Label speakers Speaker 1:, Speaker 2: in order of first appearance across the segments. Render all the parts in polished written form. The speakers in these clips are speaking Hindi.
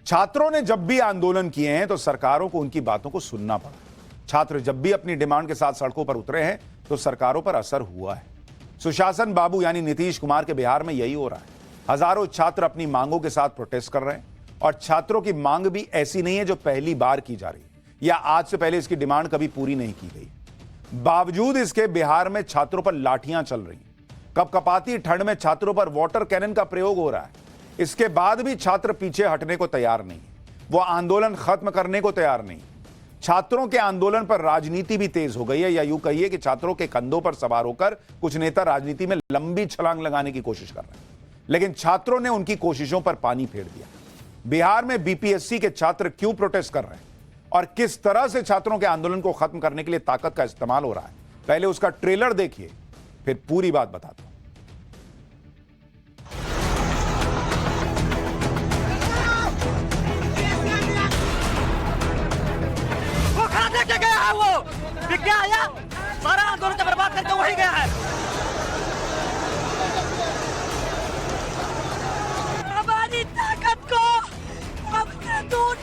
Speaker 1: छात्रों ने जब भी आंदोलन किए हैं तो सरकारों को उनकी बातों को सुनना पड़ा। छात्र जब भी अपनी डिमांड के साथ सड़कों पर उतरे हैं तो सरकारों पर असर हुआ है। सुशासन बाबू यानी नीतीश कुमार के बिहार में यही हो रहा है। हजारों छात्र अपनी मांगों के साथ प्रोटेस्ट कर रहे हैं और छात्रों की मांग भी ऐसी नहीं है जो पहली बार की जा रही है या आज से पहले इसकी डिमांड कभी पूरी नहीं की गई। बावजूद इसके बिहार में छात्रों पर लाठियां चल रही हैं। कपकपाती ठंड में छात्रों पर वाटर कैनन का प्रयोग हो रहा है। इसके बाद भी छात्र पीछे हटने को तैयार नहीं, वो आंदोलन खत्म करने को तैयार नहीं। छात्रों के आंदोलन पर राजनीति भी तेज हो गई है, या यूं कहिए कि छात्रों के कंधों पर सवार होकर कुछ नेता राजनीति में लंबी छलांग लगाने की कोशिश कर रहे हैं, लेकिन छात्रों ने उनकी कोशिशों पर पानी फेर दिया। बिहार में बीपीएससी के छात्र क्यों प्रोटेस्ट कर रहे हैं और किस तरह से छात्रों के आंदोलन को खत्म करने के लिए ताकत का इस्तेमाल हो रहा है, पहले उसका ट्रेलर देखिए, फिर पूरी बात बताता हूं।
Speaker 2: गया है वो विज्ञा आया, सारा आंदोलन को बर्बाद करके वही गया है। हमारी ताकत को हमसे दूर।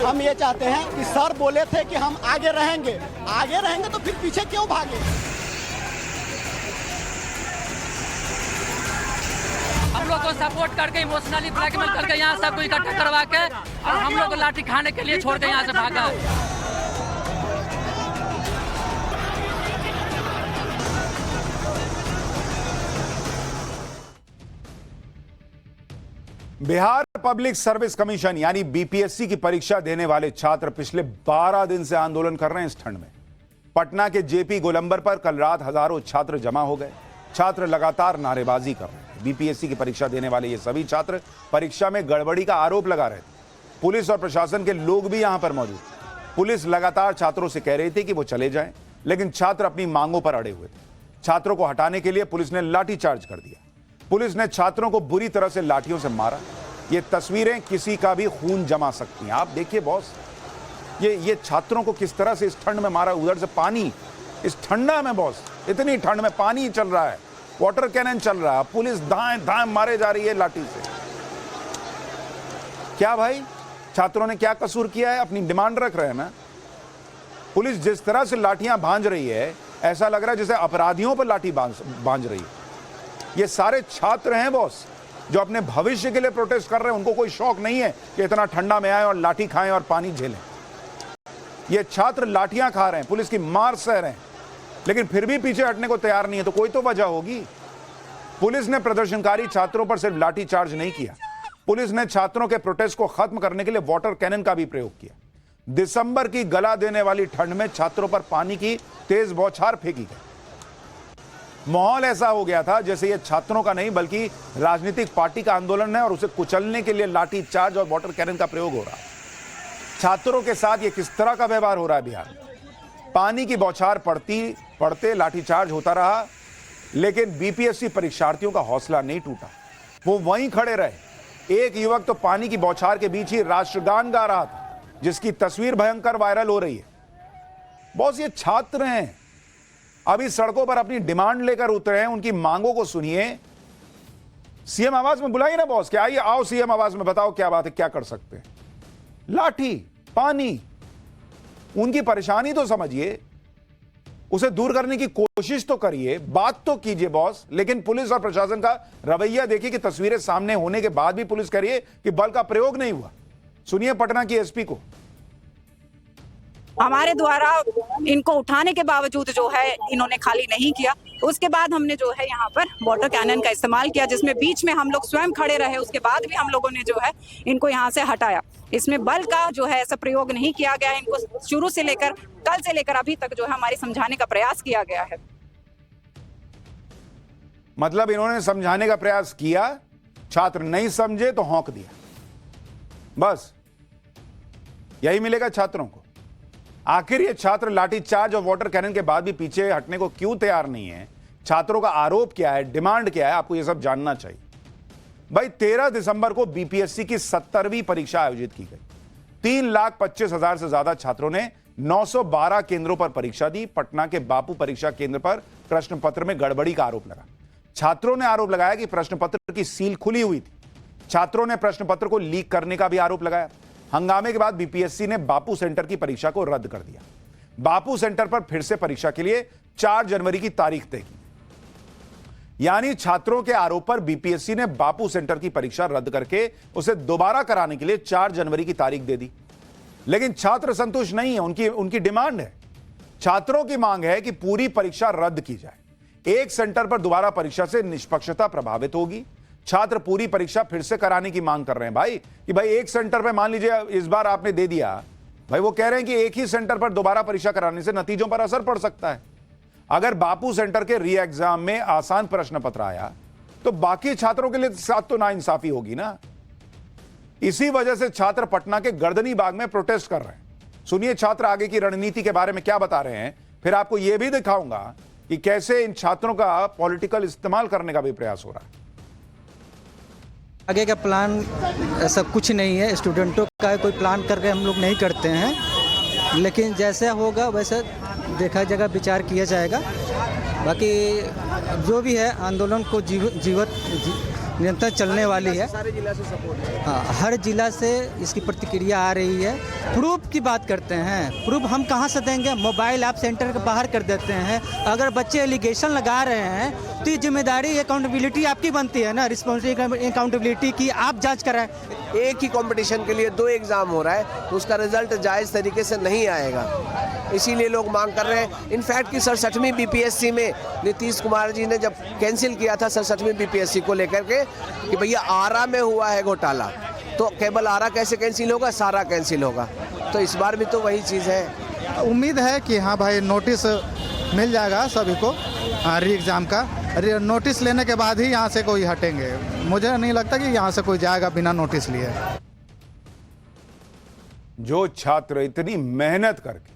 Speaker 3: हम ये चाहते हैं कि सर बोले थे कि हम आगे रहेंगे तो फिर पीछे क्यों भागे।
Speaker 2: हम लोग को सपोर्ट करके इमोशनली ब्लैकमेल करके यहाँ सबको इकट्ठा करवा के और हम लोग को लाठी खाने के लिए छोड़ के यहाँ से भागा।
Speaker 1: बिहार पब्लिक सर्विस कमीशन यानी बीपीएससी की परीक्षा देने वाले छात्र पिछले 12 दिन से आंदोलन कर रहे हैं इस ठंड में। पटना के जेपी गोलंबर पर कल रात हजारों छात्र जमा हो गए। छात्र लगातार नारेबाजी कर रहे हैं। बीपीएससी की परीक्षा देने वाले ये सभी छात्र परीक्षा में गड़बड़ी का आरोप लगा रहे थे। पुलिस और प्रशासन के लोग भी यहां पर मौजूद थे। पुलिस लगातार छात्रों से कह रही थी कि वो चले जाएं, लेकिन छात्र अपनी मांगों पर अड़े हुए थे। छात्रों को हटाने के लिए पुलिस ने लाठीचार्ज कर दिया। पुलिस ने छात्रों को बुरी तरह से लाठियों से मारा। ये तस्वीरें किसी का भी खून जमा सकती हैं। आप देखिए बॉस, ये छात्रों को किस तरह से इस ठंड में मारा। उधर से पानी, इस ठंडा में बॉस, इतनी ठंड में पानी चल रहा है, वाटर कैनन चल रहा है, पुलिस दाएं दाएं मारे जा रही है लाठी से। क्या भाई, छात्रों ने क्या कसूर किया है? अपनी डिमांड रख रहे हैं ना। पुलिस जिस तरह से लाठियां भांज रही है, ऐसा लग रहा है जैसे अपराधियों पर लाठी भांज रही है। ये सारे छात्र हैं बॉस जो अपने भविष्य के लिए प्रोटेस्ट कर रहे हैं। उनको कोई शौक नहीं है कि इतना ठंडा में आए और लाठी खाएं और पानी झेलें। ये छात्र लाठियां खा रहे हैं, पुलिस की मार सह रहे हैं, लेकिन फिर भी पीछे हटने को तैयार नहीं है। तो कोई तो वजह होगी। पुलिस ने प्रदर्शनकारी छात्रों पर सिर्फ लाठी चार्ज नहीं किया, पुलिस ने छात्रों के प्रोटेस्ट को खत्म करने के लिए वाटर कैनन का भी प्रयोग किया। दिसंबर की गला देने वाली ठंड में छात्रों पर पानी की तेज बौछार फेंकी गई। माहौल ऐसा हो गया था जैसे ये छात्रों का नहीं बल्कि राजनीतिक पार्टी का आंदोलन है और उसे कुचलने के लिए लाठी चार्ज और वाटर कैनन का प्रयोग हो रहा है। छात्रों के साथ ये किस तरह का व्यवहार हो रहा है बिहार में? पानी की बौछार पड़ते लाठीचार्ज होता रहा, लेकिन बीपीएससी परीक्षार्थियों का हौसला नहीं टूटा। वो वहीं खड़े रहे। एक युवक तो पानी की बौछार के बीच ही राष्ट्रगान गा रहा था, जिसकी तस्वीर भयंकर वायरल हो रही है। बॉस, ये छात्र हैं, अभी सड़कों पर अपनी डिमांड लेकर उतरे हैं। उनकी मांगों को सुनिए। सीएम आवाज में बुलाइए ना बॉस, क्या आइए, आओ सीएम आवाज में बताओ क्या बात है, क्या कर सकते हैं। लाठी, पानी, उनकी परेशानी तो समझिए, उसे दूर करने की कोशिश तो करिए, बात तो कीजिए बॉस। लेकिन पुलिस और प्रशासन का रवैया देखिए कि तस्वीरें सामने होने के बाद भी पुलिस कह रही है कि बल का प्रयोग नहीं हुआ। सुनिए पटना की एसपी को।
Speaker 4: हमारे द्वारा इनको उठाने के बावजूद जो है इन्होंने खाली नहीं किया। उसके बाद हमने जो है यहाँ पर वाटर कैनन का इस्तेमाल किया, जिसमें बीच में हम लोग स्वयं खड़े रहे। उसके बाद भी हम लोगों ने जो है इनको यहाँ से हटाया। इसमें बल का जो है ऐसा प्रयोग नहीं किया गया। इनको शुरू से लेकर कल से लेकर अभी तक जो है हमारी समझाने का प्रयास किया गया है।
Speaker 1: मतलब इन्होंने समझाने का प्रयास किया, छात्र नहीं समझे तो हौंक दिया। बस यही मिलेगा छात्रों को। आखिर ये छात्र लाठीचार्ज और वाटर कैनन के बाद भी पीछे हटने को क्यों तैयार नहीं है? छात्रों का आरोप क्या है, डिमांड क्या है? आपको ये सब जानना चाहिए। भाई 13 दिसंबर को बीपीएससी की 70वीं परीक्षा आयोजित की गई। 3,25,000 से ज्यादा छात्रों ने 912 केंद्रों पर परीक्षा दी। पटना के बापू परीक्षा केंद्र पर प्रश्न पत्र में गड़बड़ी का आरोप लगा। छात्रों ने आरोप लगाया कि प्रश्न पत्र की सील खुली हुई थी। छात्रों ने प्रश्न पत्र को लीक करने का भी आरोप लगाया। हंगामे के बाद बीपीएससी ने बापू सेंटर की परीक्षा को रद्द कर दिया। बापू सेंटर पर फिर से परीक्षा के लिए 4 जनवरी की तारीख तय की। यानी छात्रों के आरोप पर बीपीएससी ने बापू सेंटर की परीक्षा रद्द करके उसे दोबारा कराने के लिए 4 जनवरी की तारीख दे दी। लेकिन छात्र संतुष्ट नहीं है, उनकी डिमांड है, छात्रों की मांग है कि पूरी परीक्षा रद्द की जाए। एक सेंटर पर दोबारा परीक्षा से निष्पक्षता प्रभावित होगी। छात्र पूरी परीक्षा फिर से कराने की मांग कर रहे हैं भाई, कि भाई एक सेंटर पर मान लीजिए इस बार आपने दे दिया, भाई वो कह रहे हैं कि एक ही सेंटर पर दोबारा परीक्षा कराने से नतीजों पर असर पड़ सकता है। अगर बापू सेंटर के री एग्जाम में आसान प्रश्न पत्र आया तो बाकी छात्रों के लिए साथ तो नाइंसाफी होगी ना। इसी वजह से छात्र पटना के गर्दनी बाग में प्रोटेस्ट कर रहे हैं। सुनिए छात्र आगे की रणनीति के बारे में क्या बता रहे हैं, फिर आपको यह भी दिखाऊंगा कि कैसे इन छात्रों का पॉलिटिकल इस्तेमाल करने का भी प्रयास हो रहा है।
Speaker 5: आगे का प्लान ऐसा कुछ नहीं है, स्टूडेंटों का कोई प्लान करके हम लोग नहीं करते हैं, लेकिन जैसे होगा वैसे देखा जाएगा, विचार किया जाएगा। बाकी जो भी है आंदोलन को निरंतर चलने वाली है।
Speaker 6: सारे जिला से सपोर्ट है।
Speaker 5: हाँ, हर जिला से इसकी प्रतिक्रिया आ रही है। प्रूफ की बात करते हैं, प्रूफ हम कहाँ से देंगे? मोबाइल ऐप सेंटर के बाहर कर देते हैं। अगर बच्चे एलिगेशन लगा रहे हैं तो ये जिम्मेदारी, अकाउंटेबिलिटी आपकी बनती है ना, रिस्पॉन्सिबिलिटी अकाउंटेबिलिटी की आप जांच कराएं।
Speaker 6: एक ही कंपटीशन के लिए 2 एग्जाम हो रहा है तो उसका रिजल्ट जायज़ तरीके से नहीं आएगा, इसीलिए लोग मांग कर रहे हैं। इनफैक्ट कि 67वीं बीपीएससी में नीतीश कुमार जी ने जब कैंसिल किया था 67वीं बीपीएससी को लेकर के कि भैया आरा में हुआ है घोटाला, तो केवल आरा कैसे कैंसिल होगा, सारा कैंसिल होगा। तो इस बार भी तो वही चीज़ है।
Speaker 7: उम्मीद है कि हाँ भाई नोटिस मिल जाएगा सभी को री एग्ज़ाम का। नोटिस लेने के बाद ही यहाँ से कोई हटेंगे। मुझे नहीं लगता कि यहाँ से कोई जाएगा बिना नोटिस लिए।
Speaker 1: जो छात्र इतनी मेहनत करके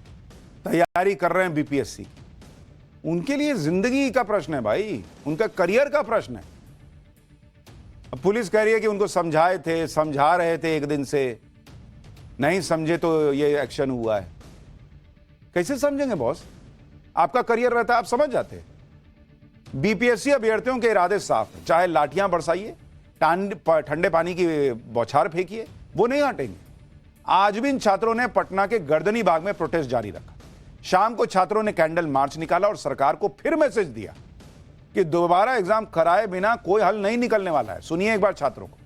Speaker 1: तैयारी कर रहे हैं बीपीएससी, उनके लिए जिंदगी का प्रश्न है भाई, उनका करियर का प्रश्न है। अब पुलिस कह रही है कि उनको समझा रहे थे, एक दिन से नहीं समझे तो ये एक्शन हुआ है। कैसे समझेंगे बॉस? आपका करियर रहता है, आप समझ जाते। बीपीएससी अभ्यर्थियों के इरादे साफ हैं, चाहे लाठियां बरसाइए, ठंडे पानी की बौछार फेंकिए, वो नहीं हटेंगे। आज भी इन छात्रों ने पटना के गर्दनी बाग में प्रोटेस्ट जारी रखा। शाम को छात्रों ने कैंडल मार्च निकाला और सरकार को फिर मैसेज दिया कि दोबारा एग्जाम कराए बिना कोई हल नहीं निकलने वाला है। सुनिए एक बार छात्रों को।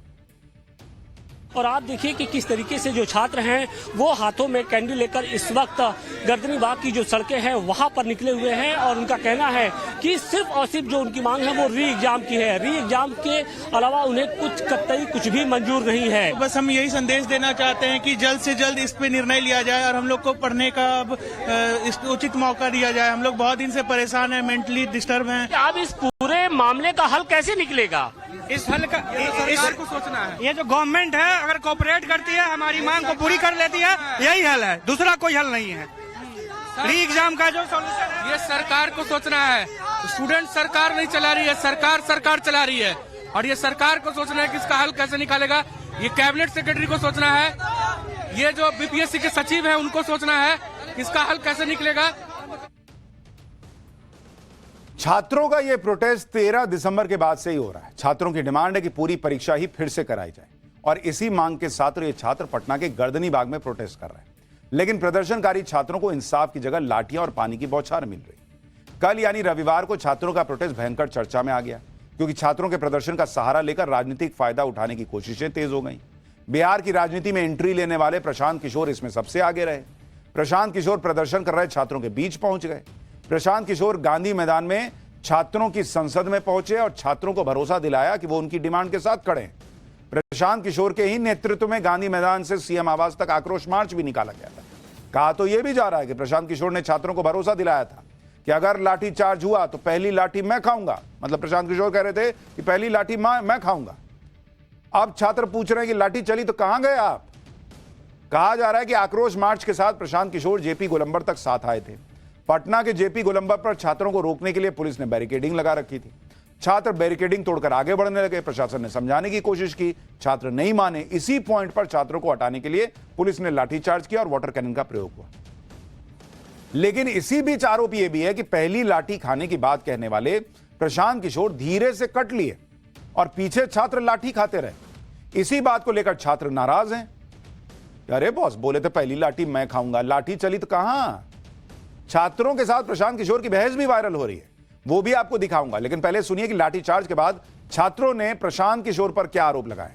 Speaker 8: और आप देखिए कि किस तरीके से जो छात्र हैं वो हाथों में कैंडल लेकर इस वक्त गर्दनी बाग की जो सड़कें हैं वहां पर निकले हुए हैं। और उनका कहना है कि सिर्फ और सिर्फ जो उनकी मांग है वो री एग्जाम की है। री एग्जाम के अलावा उन्हें कुछ भी मंजूर नहीं है।
Speaker 9: बस हम यही संदेश देना चाहते हैं कि जल्द से जल्द इस पे निर्णय लिया जाए और हम लोग को पढ़ने का अब उचित मौका दिया जाए। हम लोग बहुत दिन से परेशान हैं, मेंटली डिस्टर्ब हैं।
Speaker 8: अब इस पूरे मामले का हल कैसे निकलेगा?
Speaker 9: इस हल का सरकार को सोचना है। ये जो गवर्नमेंट है अगर कोऑपरेट करती है, हमारी मांग को पूरी कर लेती है, यही हल है, दूसरा कोई हल नहीं है। री एग्जाम का जो सॉल्यूशन है
Speaker 10: ये सरकार को सोचना है। स्टूडेंट सरकार नहीं चला रही है, सरकार चला रही है। और ये सरकार को सोचना है कि इसका हल कैसे निकालेगा। ये कैबिनेट सेक्रेटरी को सोचना है, ये जो बीपीएससी के सचिव है उनको सोचना है कि इसका हल कैसे निकलेगा।
Speaker 1: छात्रों का यह प्रोटेस्ट 13 दिसंबर के बाद से ही हो रहा है। छात्रों की डिमांड है कि पूरी परीक्षा ही फिर से कराई जाए और इसी मांग के साथ ये छात्र पटना के गर्दनी बाग में प्रोटेस्ट कर रहे हैं। लेकिन प्रदर्शनकारी छात्रों को इंसाफ की जगह लाठियां और पानी की बौछार मिल रही। कल यानी रविवार को छात्रों का प्रोटेस्ट भयंकर चर्चा में आ गया, क्योंकि छात्रों के प्रदर्शन का सहारा लेकर राजनीतिक फायदा उठाने की कोशिशें तेज हो गई। बिहार की राजनीति में एंट्री लेने वाले प्रशांत किशोर इसमें सबसे आगे रहे। प्रशांत किशोर प्रदर्शन कर रहे छात्रों के बीच पहुंच गए। प्रशांत किशोर गांधी मैदान में छात्रों की संसद में पहुंचे और छात्रों को भरोसा दिलाया कि वो उनकी डिमांड के साथ खड़े हैं। प्रशांत किशोर के ही नेतृत्व में गांधी मैदान से सीएम आवास तक आक्रोश मार्च भी निकाला गया था। कहा तो यह भी जा रहा है कि प्रशांत किशोर ने छात्रों को भरोसा दिलाया था कि अगर लाठी चार्ज हुआ तो पहली लाठी मैं खाऊंगा। मतलब प्रशांत किशोर कह रहे थे कि पहली लाठी मैं खाऊंगा। अब छात्र पूछ रहे हैं कि लाठी चली तो कहां गए आप? कहा जा रहा है कि आक्रोश मार्च के साथ प्रशांत किशोर जेपी गोलंबर तक साथ आए थे। पटना के जेपी गोलंबर पर छात्रों को रोकने के लिए पुलिस ने बैरिकेडिंग लगा रखी थी। छात्र बैरिकेडिंग तोड़कर आगे बढ़ने लगे। प्रशासन ने समझाने की कोशिश की, छात्र नहीं माने। इसी पॉइंट पर छात्रों को हटाने के लिए पुलिस ने लाठीचार्ज किया और वाटर कैनन का प्रयोग हुआ। लेकिन इसी बीच आरोप यह भी है कि पहली लाठी खाने की बात कहने वाले प्रशांत किशोर धीरे से कट लिए और पीछे छात्र लाठी खाते रहे। इसी बात को लेकर छात्र नाराज हैं। अरे बॉस बोले थे पहली लाठी मैं खाऊंगा, लाठी चली तो कहां। छात्रों के साथ प्रशांत किशोर की बहस भी वायरल हो रही है, वो भी आपको दिखाऊंगा, लेकिन पहले सुनिए कि लाठीचार्ज के बाद छात्रों ने प्रशांत किशोर पर क्या आरोप लगाए।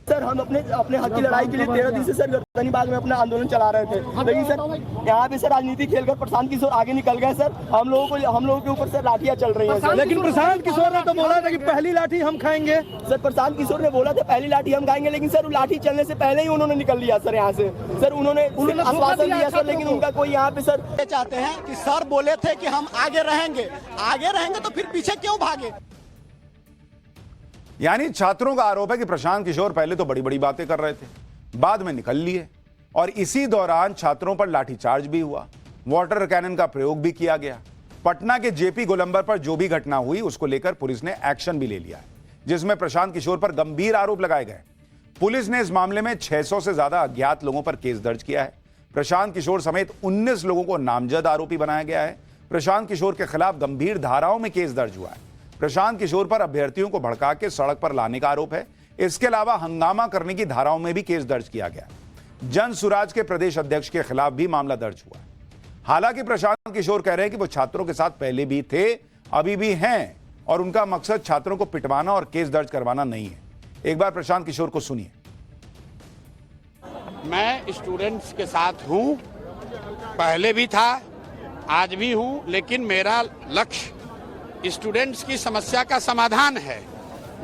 Speaker 3: सर हम अपने हक की लड़ाई के लिए 13 दिन से सर गर्दनी बाग में अपना आंदोलन चला रहे थे, लेकिन सर यहाँ पे सर राजनीति खेलकर प्रशांत किशोर आगे निकल गए। सर हम लोगों के ऊपर सर लाठियां चल रही हैं सर।
Speaker 9: लेकिन प्रशांत किशोर ने तो बोला था कि पहली लाठी हम खाएंगे।
Speaker 3: सर प्रशांत किशोर ने बोला था पहली लाठी हम खाएंगे, लेकिन सर लाठी चलने से पहले ही उन्होंने निकल लिया सर यहाँ से। सर उन्होंने आश्वासन दिया सर, लेकिन उनका कोई यहाँ पे सर
Speaker 11: चाहते हैं कि सर बोले थे कि हम आगे रहेंगे तो फिर पीछे क्यों भागे।
Speaker 1: यानी छात्रों का आरोप है कि प्रशांत किशोर पहले तो बड़ी बड़ी बातें कर रहे थे, बाद में निकल लिए, और इसी दौरान छात्रों पर लाठीचार्ज भी हुआ, वाटर कैनन का प्रयोग भी किया गया। पटना के जेपी गोलंबर पर जो भी घटना हुई उसको लेकर पुलिस ने एक्शन भी ले लिया है, जिसमें प्रशांत किशोर पर गंभीर आरोप लगाए गए। पुलिस ने इस मामले में 600 से ज्यादा अज्ञात लोगों पर केस दर्ज किया है। प्रशांत किशोर समेत 19 लोगों को नामजद आरोपी बनाया गया है। प्रशांत किशोर के खिलाफ गंभीर धाराओं में केस दर्ज हुआ है। प्रशांत किशोर पर अभ्यर्थियों को भड़का के सड़क पर लाने का आरोप है। इसके अलावा हंगामा करने की धाराओं में भी केस दर्ज किया गया। जन सुराज के प्रदेश अध्यक्ष के खिलाफ भी मामला दर्ज हुआ है। हालांकि प्रशांत किशोर कह रहे हैं कि वो छात्रों के साथ पहले भी थे, अभी भी हैं, और उनका मकसद छात्रों को पिटवाना और केस दर्ज करवाना नहीं है। एक बार प्रशांत किशोर को सुनिए।
Speaker 12: मैं स्टूडेंट्स के साथ हूं, पहले भी था, आज भी हूं, लेकिन मेरा लक्ष्य स्टूडेंट्स की समस्या का समाधान है।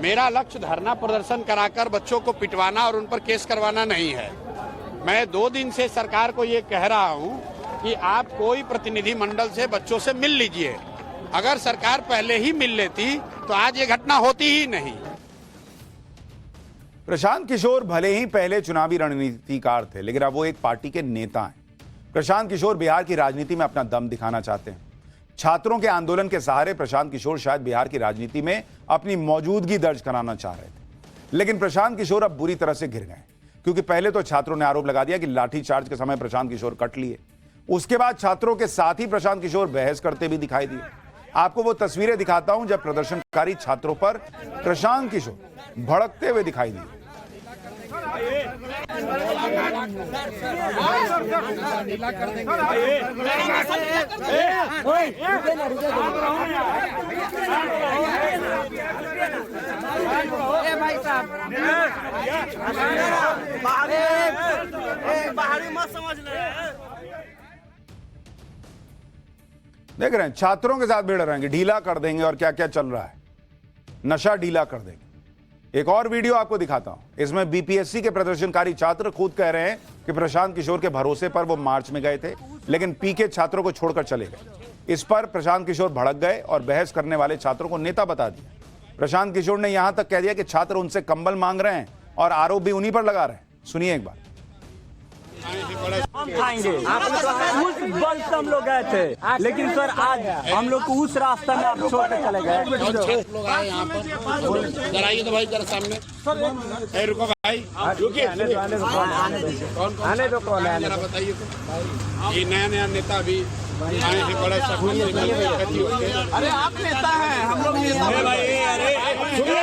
Speaker 12: मेरा लक्ष्य धरना प्रदर्शन कराकर बच्चों को पिटवाना और उन पर केस करवाना नहीं है। मैं 2 दिन से सरकार को ये कह रहा हूं कि आप कोई प्रतिनिधि मंडल से बच्चों से मिल लीजिए। अगर सरकार पहले ही मिल लेती तो आज ये घटना होती ही नहीं।
Speaker 1: प्रशांत किशोर भले ही पहले चुनावी रणनीतिकार थे, लेकिन अब वो एक पार्टी के नेता हैं। प्रशांत किशोर बिहार की राजनीति में अपना दम दिखाना चाहते हैं। छात्रों के आंदोलन के सहारे प्रशांत किशोर शायद बिहार की राजनीति में अपनी मौजूदगी दर्ज कराना चाह रहे थे, लेकिन प्रशांत किशोर अब बुरी तरह से घिर गए, क्योंकि पहले तो छात्रों ने आरोप लगा दिया कि लाठीचार्ज के समय प्रशांत किशोर कट लिए। उसके बाद छात्रों के साथ ही प्रशांत किशोर बहस करते भी दिखाई दिए। आपको वो तस्वीरें दिखाता हूं जब प्रदर्शनकारी छात्रों पर प्रशांत किशोर भड़कते हुए दिखाई दिए। देख रहे हैं छात्रों के साथ भिड़ रहेंगे, ढीला कर देंगे, और क्या क्या चल रहा है, नशा ढीला कर देंगे। एक और वीडियो आपको दिखाता हूं। इसमें बीपीएससी के प्रदर्शनकारी छात्र खुद कह रहे हैं कि प्रशांत किशोर के भरोसे पर वो मार्च में गए थे, लेकिन पीके छात्रों को छोड़कर चले गए। इस पर प्रशांत किशोर भड़क गए और बहस करने वाले छात्रों को नेता बता दिया। प्रशांत किशोर ने यहां तक कह दिया कि छात्र उनसे कंबल मांग रहे हैं और आरोप भी उन्हीं पर लगा रहे हैं। सुनिए एक बार।
Speaker 13: हम खाएंगे, उस बल से हम लोग गए थे, लेकिन सर आज हम लोग को उस रास्ते में आप छोड़ के चले गए।
Speaker 12: लोग आए यहाँ पर, कराइए तो भाई जरा सामने। रुको भाई, रुकिए, आने दो, कौन है जरा बताइए तो। ये नया नेता भी आए हैं, बड़ा
Speaker 11: अरे आप नेता हैं, हम लोग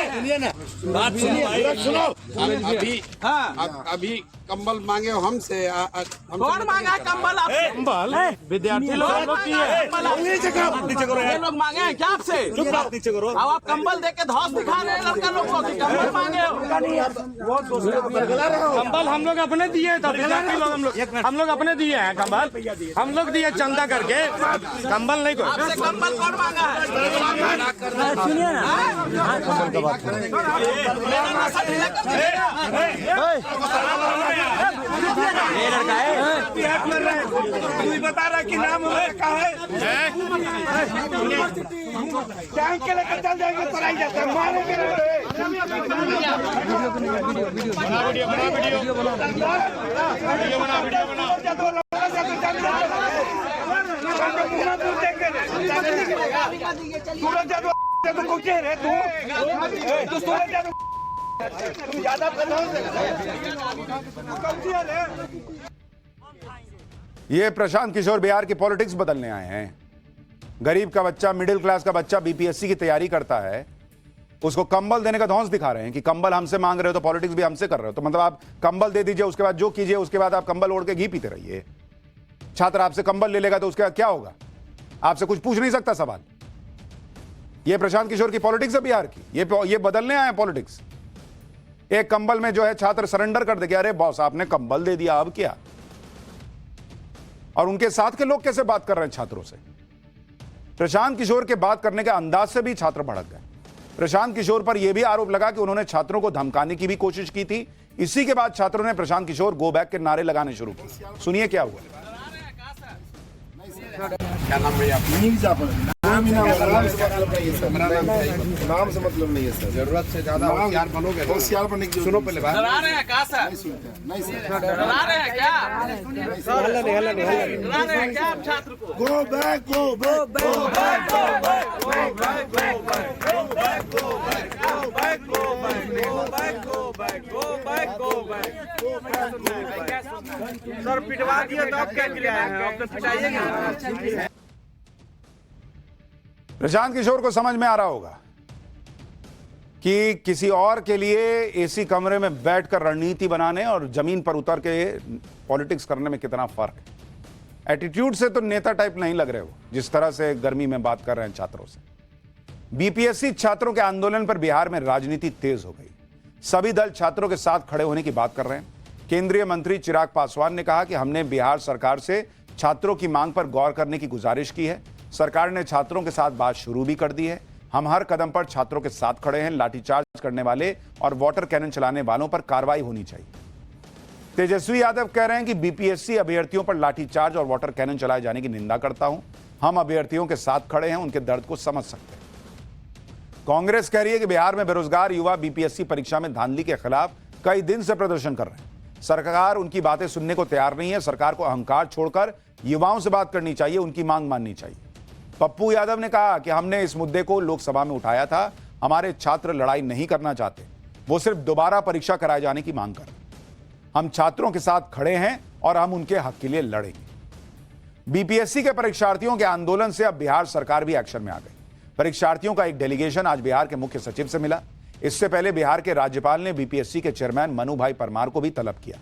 Speaker 12: सुनिए ना, बात सुनिए। अभी कंबल मांगे हो हमसे।
Speaker 11: कौन मांगा है कंबल? आप
Speaker 12: कंबल विद्यार्थी लोग
Speaker 11: लोग मांगे हैं क्या आपसे? नीचे करो। अब आप कंबल देके धौस दिखा रहे हैं लड़का लोग को, कंबल मांगे हो?
Speaker 9: कंबल हम लोग अपने दिए थे, विद्यार्थी लोग हम लोग अपने दिए हैं कंबल, हम लोग दिए चंदा करके, कंबल नहीं।
Speaker 11: आपसे कंबल कौन मांगा है?
Speaker 13: सुनिए ना,
Speaker 11: कंबल का बात
Speaker 9: बता रहा कि नाम का है, टैंक के लेकर चल जाएंगे तो आई जाते हैं, मारेंगे।
Speaker 1: ये प्रशांत किशोर बिहार की पॉलिटिक्स बदलने आए हैं। गरीब का बच्चा, मिडिल क्लास का बच्चा बीपीएससी की तैयारी करता है, उसको कंबल देने का धौंस दिखा रहे हैं कि कंबल हमसे मांग रहे हो तो पॉलिटिक्स भी हमसे कर रहे हो। तो मतलब आप कंबल दे दीजिए, उसके बाद जो कीजिए, उसके बाद आप कंबल ओढ़ के घी पीते रहिए। छात्र आपसे कंबल ले लेगा तो उसके बाद क्या होगा? आपसे कुछ पूछ नहीं सकता सवाल। ये प्रशांत किशोर की पॉलिटिक्स है बिहार की, ये बदलने आए हैं पॉलिटिक्स। एक कंबल में जो है छात्र सरेंडर कर दे, अरे बॉस आपने कंबल दे दिया, अब क्या? और उनके साथ के लोग कैसे बात कर रहे हैं छात्रों से? प्रशांत किशोर के बात करने के अंदाज से भी छात्र भड़क गए। प्रशांत किशोर पर यह भी आरोप लगा कि उन्होंने छात्रों को धमकाने की भी कोशिश की थी। इसी के बाद छात्रों ने प्रशांत किशोर गो बैक के नारे लगाने शुरू किए। सुनिए क्या हुआ।
Speaker 12: क्या नाम भैया?
Speaker 14: नाम से मतलब नहीं है सर।
Speaker 12: जरूरत से ज्यादा होशियार बनोगे,
Speaker 14: होशियार बनने की
Speaker 12: सुनो पहले बात।
Speaker 11: डरा रहे हैं क्या सर?
Speaker 14: नहीं सर,
Speaker 11: डरा रहे हैं क्या? डरा रहे हैं क्या आप छात्र को?
Speaker 14: Go back, go back, go back, go back, go back, go back, go back, go back, go back, go back, go back, go back, go back, go back.
Speaker 11: Sir पिटवा दिए तो आप क्या किया है? आप तो पिटाइएगा।
Speaker 1: प्रशांत किशोर को समझ में आ रहा होगा कि किसी और के लिए एसी कमरे में बैठकर रणनीति बनाने और जमीन पर उतर के पॉलिटिक्स करने में कितना फर्क है। एटीट्यूड से तो नेता टाइप नहीं लग रहे हो, जिस तरह से गर्मी में बात कर रहे हैं छात्रों से। बीपीएससी छात्रों के आंदोलन पर बिहार में राजनीति तेज हो गई। सभी दल छात्रों के साथ खड़े होने की बात कर रहे हैं। केंद्रीय मंत्री चिराग पासवान ने कहा कि हमने बिहार सरकार से छात्रों की मांग पर गौर करने की गुजारिश की है। सरकार ने छात्रों के साथ बात शुरू भी कर दी है। हम हर कदम पर छात्रों के साथ खड़े हैं। लाठीचार्ज करने वाले और वाटर कैनन चलाने वालों पर कार्रवाई होनी चाहिए। तेजस्वी यादव कह रहे हैं कि बीपीएससी अभ्यर्थियों पर लाठीचार्ज और वाटर कैनन चलाए जाने की निंदा करता हूं। हम अभ्यर्थियों के साथ खड़े हैं, उनके दर्द को समझ सकते हैं। कांग्रेस कह रही है कि बिहार में बेरोजगार युवा बीपीएससी परीक्षा में धांधली के खिलाफ कई दिन से प्रदर्शन कर रहे हैं। सरकार उनकी बातें सुनने को तैयार नहीं है। सरकार को अहंकार छोड़कर युवाओं से बात करनी चाहिए, उनकी मांग माननी चाहिए। पप्पू यादव ने कहा कि हमने इस मुद्दे को लोकसभा में उठाया था। हमारे छात्र लड़ाई नहीं करना चाहते, वो सिर्फ दोबारा परीक्षा कराए जाने की मांग कर। हम छात्रों के साथ खड़े हैं और हम उनके हक के लिए लड़ेंगे। बीपीएससी के परीक्षार्थियों के आंदोलन से अब बिहार सरकार भी एक्शन में आ गई। परीक्षार्थियों का एक डेलीगेशन आज बिहार के मुख्य सचिव से मिला। इससे पहले बिहार के राज्यपाल ने बीपीएससी के चेयरमैन मनु भाई परमार को भी तलब किया।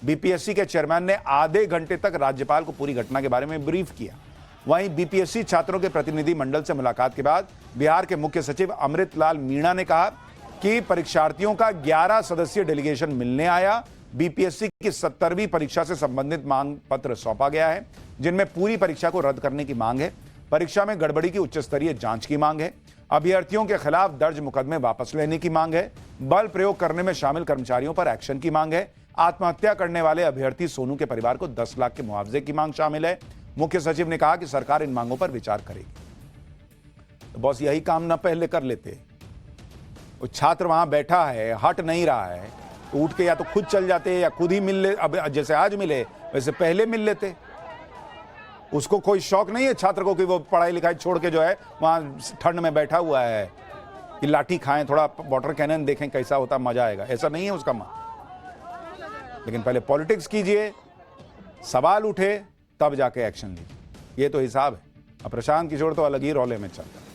Speaker 1: बीपीएससी के चेयरमैन ने आधे घंटे तक राज्यपाल को पूरी घटना के बारे में ब्रीफ किया। वहीं बीपीएससी छात्रों के प्रतिनिधि मंडल से मुलाकात के बाद बिहार के मुख्य सचिव अमृतलाल मीणा ने कहा कि परीक्षार्थियों का 11 सदस्यीय डेलीगेशन मिलने आया। बीपीएससी की 70वीं परीक्षा से संबंधित मांग पत्र सौंपा गया है, जिनमें पूरी परीक्षा को रद्द करने की मांग है। परीक्षा में गड़बड़ी की उच्च स्तरीय जांच की मांग है। अभ्यर्थियों के खिलाफ दर्ज मुकदमे वापस लेने की मांग है। बल प्रयोग करने में शामिल कर्मचारियों पर एक्शन की मांग है। आत्महत्या करने वाले अभ्यर्थी सोनू के परिवार को 10 लाख के मुआवजे की मांग शामिल है। मुख्य सचिव ने कहा कि सरकार इन मांगों पर विचार करेगी। तो बॉस यही काम ना पहले कर लेते। वो छात्र वहां बैठा है, हट नहीं रहा है, तो उठ के या तो खुद चल जाते या खुद ही मिल ले। अब जैसे आज मिले वैसे पहले मिल लेते। उसको कोई शौक नहीं है छात्र को कि वो पढ़ाई लिखाई छोड़ के जो है वहां ठंड में बैठा हुआ है कि लाठी खाएं, थोड़ा वाटर कैनन देखें कैसा होता, मजा आएगा। ऐसा नहीं है उसका मन। लेकिन पहले पॉलिटिक्स कीजिए, सवाल उठे, तब जाके एक्शन लीजिए। ये तो हिसाब है। अब प्रशांत किशोर तो अलग ही रौले में चलता है।